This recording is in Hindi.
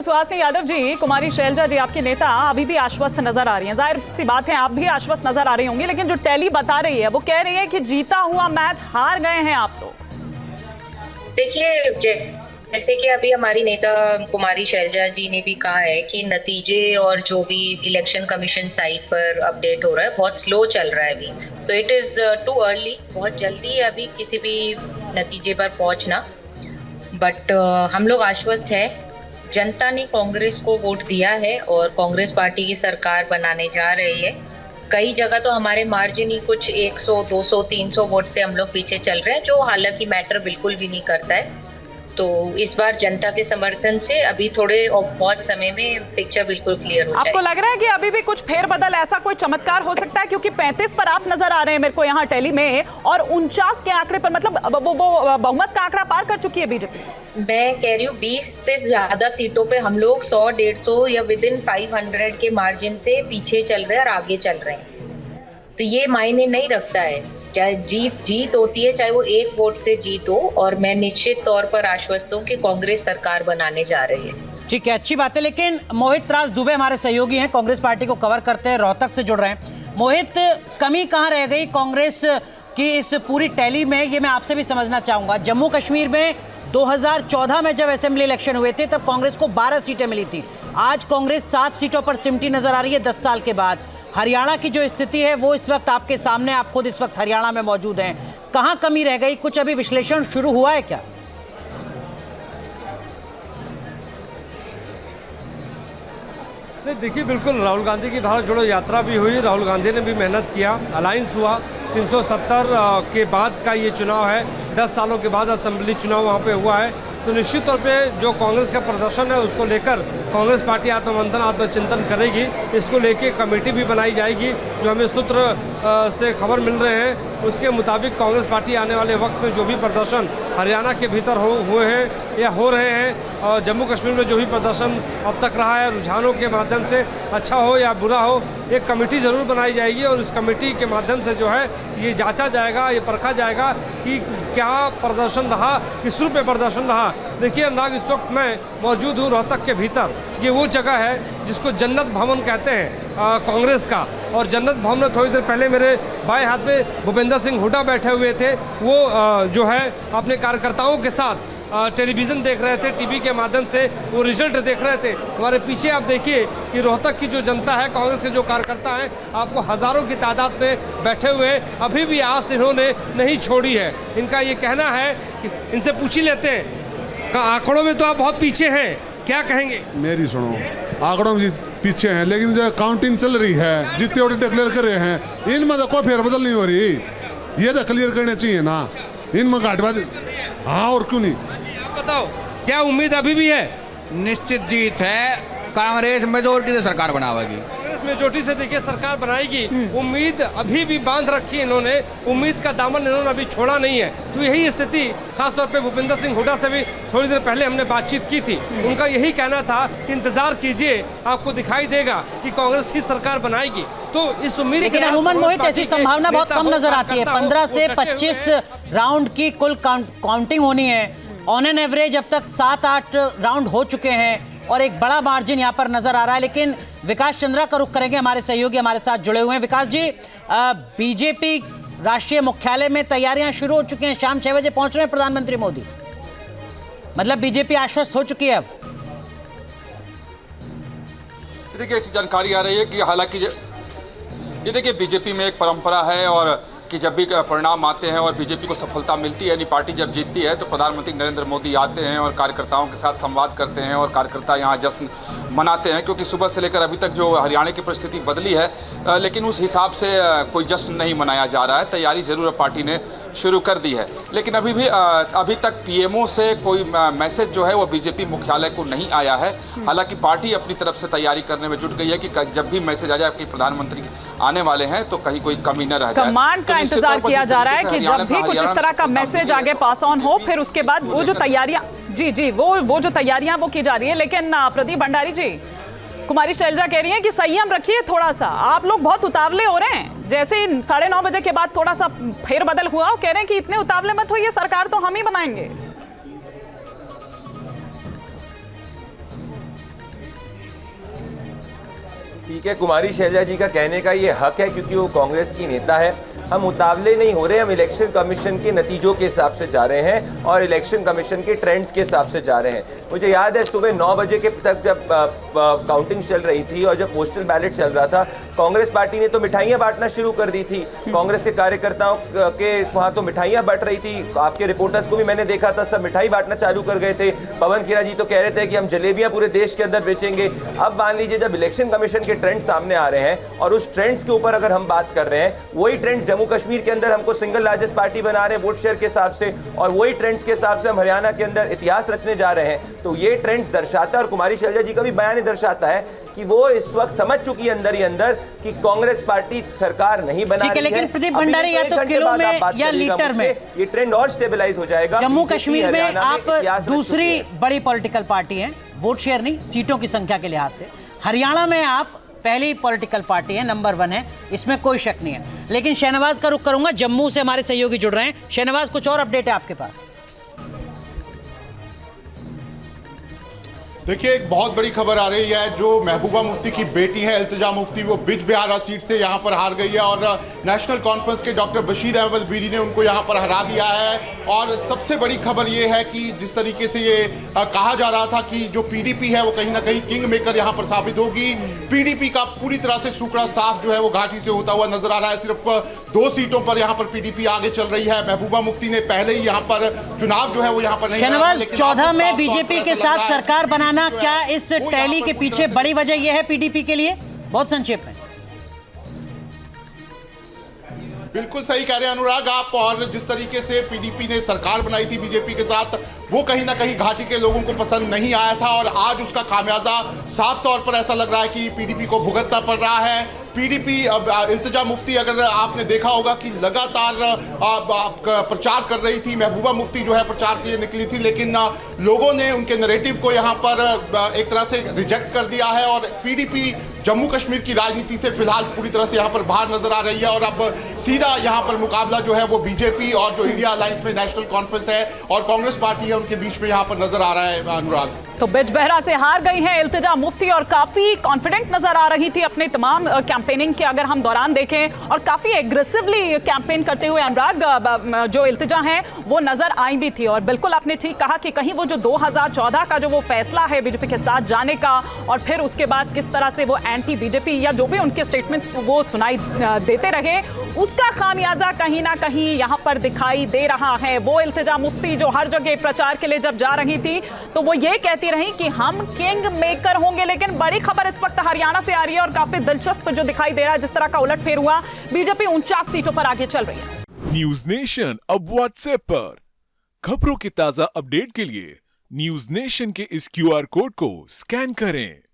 सुहासिनी यादव जी, कुमारी शैलजा जी आपकी नेता अभी भी आश्वस्त नजर आ रही हैं। जाहिर सी बात है आप भी आश्वस्त नजर आ रही होंगी, लेकिन जो टैली बता रही है वो कह रही है कि जीता हुआ मैच हार गए हैं आप तो। देखिए, जैसे कि अभी हमारी नेता कुमारी शैलजा जी ने भी कहा है कि नतीजे और जो भी इलेक्शन कमीशन साइट पर अपडेट हो रहा है बहुत स्लो चल रहा है अभी, तो इट इज टू अर्ली, बहुत जल्दी है अभी किसी भी नतीजे पर पहुंचना। बट हम लोग आश्वस्त है, जनता ने कांग्रेस को वोट दिया है और कांग्रेस पार्टी की सरकार बनाने जा रही है। कई जगह तो हमारे मार्जिन ही कुछ 100, 200, 300 वोट से हम लोग पीछे चल रहे हैं, जो हालांकि मैटर बिल्कुल भी नहीं करता है। तो इस बार जनता के समर्थन से अभी थोड़े और बहुत समय में पिक्चर बिल्कुल क्लियर हो जाएगी। आपको लग रहा है कि अभी भी कुछ फेरबदल, ऐसा कोई चमत्कार हो सकता है? क्योंकि 35 पर आप नजर आ रहे हैं मेरे को यहाँ टैली में, और 49 के आंकड़े पर, मतलब वो बहुमत का आंकड़ा पार कर चुकी है बीजेपी। मैं कह रही हूँ 20 से ज्यादा सीटों पे हम लोग 100, 150 या विद इन 500 के मार्जिन से पीछे चल रहे हैं और आगे चल रहे हैं। तो ये मायने नहीं रखता है, चाहे जीत होती है, चाहे वो एक वोट से जीत हो। और मैं निश्चित तौर पर आश्वस्त हूँ कि कांग्रेस सरकार बनाने जा रही है। ठीक है, अच्छी बात है। लेकिन मोहित राज दुबे हमारे सहयोगी हैं, कांग्रेस पार्टी को कवर करते हैं, रोहतक से जुड़ रहे हैं। मोहित, कमी कहाँ रह गई कांग्रेस की इस पूरी टैली में, ये मैं आपसे भी समझना चाहूंगा। जम्मू कश्मीर में 2014 में जब असेंबली इलेक्शन हुए थे तब कांग्रेस को 12 सीटें मिली थी। आज कांग्रेस 7 सीटों पर सिमटी नजर आ रही है 10 साल के बाद। हरियाणा की जो स्थिति है वो इस वक्त आपके सामने, आप खुद इस वक्त हरियाणा में मौजूद हैं। कहां कमी रह गई? कुछ अभी विश्लेषण शुरू हुआ है क्या? देखिए, बिल्कुल राहुल गांधी की भारत जोड़ो यात्रा भी हुई, राहुल गांधी ने भी मेहनत किया, अलायंस हुआ। 370 के बाद का ये चुनाव है, 10 सालों के बाद असेंबली चुनाव वहाँ पे हुआ है। तो निश्चित तौर पे जो कांग्रेस का प्रदर्शन है उसको लेकर कांग्रेस पार्टी आत्ममंथन, आत्मचिंतन करेगी। इसको लेके कमेटी भी बनाई जाएगी। जो हमें सूत्र से खबर मिल रहे हैं उसके मुताबिक कांग्रेस पार्टी आने वाले वक्त में जो भी प्रदर्शन हरियाणा के भीतर हुए हैं या हो रहे हैं, और जम्मू कश्मीर में जो भी प्रदर्शन अब तक रहा है, रुझानों के माध्यम से अच्छा हो या बुरा हो, एक कमेटी ज़रूर बनाई जाएगी। और इस कमेटी के माध्यम से जो है ये जांचा जाएगा, ये परखा जाएगा कि क्या प्रदर्शन रहा, किस रूप में प्रदर्शन रहा। देखिए अनुराग, इस वक्त मैं मौजूद हूँ रोहतक के भीतर। ये वो जगह है जिसको जन्नत भवन कहते हैं कांग्रेस का। और जन्नत भवन में थोड़ी देर पहले मेरे बाएं हाथ में भूपेंद्र सिंह हुड्डा बैठे हुए थे। वो जो है अपने कार्यकर्ताओं के साथ टेलीविज़न देख रहे थे, टीवी के माध्यम से वो रिजल्ट देख रहे थे। हमारे पीछे आप देखिए कि रोहतक की जो जनता है, कांग्रेस के जो कार्यकर्ता हैं, आपको हज़ारों की तादाद में बैठे हुए, अभी भी आस इन्होंने नहीं छोड़ी है। इनका ये कहना है कि इनसे पूछ ही लेते हैं, आंकड़ों में तो आप बहुत पीछे हैं, क्या कहेंगे? मेरी सुनो, आंकड़ों में पीछे हैं, लेकिन जो काउंटिंग चल रही है, जितने वोट डिक्लेयर कर रहे हैं, इनमें तो कोई फेरबदल नहीं हो रही। ये तो क्लियर करने चाहिए ना, इनमें घाटबाजी। हाँ, और क्यों नहीं? आप बताओ, क्या उम्मीद अभी भी है? निश्चित जीत है, कांग्रेस मेजोरिटी से सरकार बनावेगी। कांग्रेस मेजोरिटी से देखिए सरकार बनाएगी, उम्मीद अभी भी बांध रखी है इन्होंने, उम्मीद का दामन इन्होंने अभी छोड़ा नहीं है। तो यही स्थिति खासतौर पे भूपेंद्र सिंह हुड्डा से भी थोड़ी देर पहले हमने बातचीत की थी। उनका यही कहना था कि इंतजार कीजिए, आपको दिखाई देगा कि कांग्रेस ही सरकार बनाएगी। तो इस उम्मीद, लेकिन अमूमन मोहित ऐसी संभावना बहुत कम नजर आती है। 15 से 25 राउंड की कुल काउंटिंग होनी है। ऑन एन एवरेज अब तक 7-8 राउंड हो चुके हैं और एक बड़ा मार्जिन यहाँ पर नजर आ रहा है। लेकिन विकास चंद्रा का रुख करेंगे, हमारे सहयोगी हमारे साथ जुड़े हुए हैं। विकास जी, बीजेपी राष्ट्रीय मुख्यालय में तैयारियां शुरू हो चुकी हैं, शाम 6 बजे पहुंच रहे हैं प्रधानमंत्री मोदी, मतलब बीजेपी आश्वस्त हो चुकी है अब? देखिए, ऐसी जानकारी आ रही है कि हालांकि ये देखिए बीजेपी में एक परंपरा है और कि जब भी परिणाम आते हैं और बीजेपी को सफलता मिलती है, यानी पार्टी जब जीतती है, तो प्रधानमंत्री नरेंद्र मोदी आते हैं और कार्यकर्ताओं के साथ संवाद करते हैं और कार्यकर्ता यहाँ जश्न मनाते हैं। क्योंकि सुबह से लेकर अभी तक जो हरियाणा की परिस्थिति बदली है, लेकिन उस हिसाब से कोई जश्न नहीं मनाया जा रहा है। तैयारी जरूर पार्टी ने शुरू कर दी है, लेकिन अभी तक पीएमओ से कोई मैसेज जो है वो बीजेपी मुख्यालय को नहीं आया है। हालांकि पार्टी अपनी तरफ से तैयारी करने में जुट गई है कि जब भी मैसेज आ जाए कि प्रधानमंत्री आने वाले हैं तो कहीं कोई कमी न रह जाए। कमांड का इंतजार किया जा रहा है कि जब भी कुछ इस तरह का मैसेज आगे पास ऑन हो, फिर उसके बाद वो जो तैयारियां वो जो तैयारियां वो की जा रही है। लेकिन प्रदीप भंडारी जी, कुमारी शैलजा कह रही हैं कि संयम रखिए थोड़ा सा, आप लोग बहुत उतावले हो रहे हैं। जैसे ही 9:30 बजे के बाद थोड़ा सा फेरबदल हुआ, वो कह रहे हैं कि इतने उतावले मत होइए, सरकार तो हम ही बनाएंगे। ठीक है, कुमारी शैलजा जी का कहने का ये हक है क्योंकि वो कांग्रेस की नेता है। हम मुतावले नहीं हो रहे, हम इलेक्शन कमीशन के नतीजों के हिसाब से जा रहे हैं और इलेक्शन कमीशन के ट्रेंड्स के हिसाब से जा रहे हैं। मुझे याद है सुबह 9 बजे के तक जब काउंटिंग चल रही थी और जब पोस्टल बैलेट चल रहा था, कांग्रेस पार्टी ने तो मिठाइयां बांटना शुरू कर दी थी। कांग्रेस के कार्यकर्ताओं के वहां तो मिठाइयां बंट रही थी। आपके रिपोर्टर्स को भी मैंने देखा था, सब मिठाई बांटना चालू कर गए थे। पवन खेरा जी तो कह रहे थे कि हम जलेबियां पूरे देश के अंदर बेचेंगे। अब मान लीजिए जब इलेक्शन कमीशन के ट्रेंड सामने आ रहे हैं और उस ट्रेंड्स के ऊपर अगर हम बात कर रहे हैं, वही ट्रेंड्स जम्मू कश्मीर के अंदर हमको सिंगल लार्जेस्ट पार्टी बना रहे हैं वोट शेयर के हिसाब से, और वही ट्रेंड्स के हिसाब से हम हरियाणा के अंदर इतिहास रचने जा रहे हैं। तो ये ट्रेंड्स दर्शाता है और कुमारी शैलजा जी का भी बयान दर्शाता है कि वो इस वक्त समझ चुकी है अंदर ही अंदर कि कांग्रेस पार्टी सरकार नहीं बना रही है। लेकिन प्रदीप भंडारी, या तो किलो में या लीटर में ये ट्रेंड और स्टेबलाइज हो जाएगा। जम्मू कश्मीर में आप दूसरी बड़ी पॉलिटिकल पार्टी हैं, वोट शेयर नहीं सीटों की संख्या के लिहाज से। हरियाणा में आप पहली पॉलिटिकल पार्टी है, नंबर 1 है, इसमें कोई शक नहीं है। लेकिन शहनवाज का रुख करूंगा, जम्मू से हमारे सहयोगी जुड़ रहे हैं। शहनवाज, कुछ और अपडेट है आपके पास? देखिए, एक बहुत बड़ी खबर आ रही है। जो महबूबा मुफ्ती की बेटी है इल्तिजा मुफ्ती, वो बिजबिहारा सीट से यहाँ पर हार गई है और नेशनल कॉन्फ्रेंस के डॉक्टर बशीर अहमद बीरी ने उनको यहाँ पर हरा दिया है। और सबसे बड़ी खबर ये है कि जिस तरीके से ये कहा जा रहा था कि जो पीडीपी है वो कहीं ना कहीं किंग मेकर यहाँ पर साबित होगी। पीडीपी का पूरी तरह से सूखड़ा साफ जो है वो घाटी से होता हुआ नजर आ रहा है। सिर्फ 2 सीटों पर यहाँ पर पीडीपी आगे चल रही है। महबूबा मुफ्ती ने पहले ही यहाँ पर चुनाव जो है वो यहाँ पर नहीं। शहनवाज, 14 में बीजेपी के साथ सरकार बनाना, क्या इस टैली के पीछे बड़ी वजह यह है पीडीपी के लिए? बहुत संक्षेप में। बिल्कुल सही कह रहे हैं अनुराग आप। और जिस तरीके से पीडीपी ने सरकार बनाई थी बीजेपी के साथ, वो कहीं ना कहीं घाटी के लोगों को पसंद नहीं आया था और आज उसका खामियाजा साफ तौर पर ऐसा लग रहा है कि पीडीपी को भुगतना पड़ रहा है। पीडीपी अब इल्तिजा मुफ्ती, अगर आपने देखा होगा कि लगातार प्रचार कर रही थी, महबूबा मुफ्ती जो है प्रचार के लिए निकली थी, लेकिन लोगों ने उनके नैरेटिव को यहाँ पर एक तरह से रिजेक्ट कर दिया है और पीडीपी जम्मू कश्मीर की राजनीति से फिलहाल पूरी तरह से यहाँ पर बाहर नजर आ रही है। और अब सीधा यहाँ पर मुकाबला जो है वो बीजेपी और जो इंडिया अलायंस में नेशनल कॉन्फ्रेंस है और कांग्रेस पार्टी है, उनके बीच में यहाँ पर नजर आ रहा है अनुराग। तो बिजबहरा से हार गई हैं इल्तिजा मुफ्ती और काफी कॉन्फिडेंट नजर आ रही थी अपने तमाम कैंपेनिंग के अगर हम दौरान देखें, और काफी एग्रेसिवली कैंपेन करते हुए अनुराग जो इल्तिजा हैं वो नजर आई भी थी। और बिल्कुल आपने ठीक कहा कि कहीं वो जो 2014 का जो वो फैसला है बीजेपी के साथ जाने का, और फिर उसके बाद किस तरह से वो एंटी बीजेपी या जो भी उनके स्टेटमेंट्स वो सुनाई देते रहे, उसका खामियाजा कहीं ना कहीं यहां पर दिखाई दे रहा है। वो इल्तिजा मुफ्ती जो हर जगह प्रचार के लिए जब जा रही थी तो वो ये कहती रही कि हम किंग मेकर होंगे। लेकिन बड़ी खबर इस वक्त हरियाणा से आ रही है और काफी दिलचस्प जो दिखाई दे रहा है, जिस तरह का उलटफेर हुआ, बीजेपी 49 सीटों पर आगे चल रही है। न्यूज नेशन अब व्हाट्सएप पर खबरों की ताजा अपडेट के लिए न्यूज नेशन के इस QR कोड को स्कैन करें।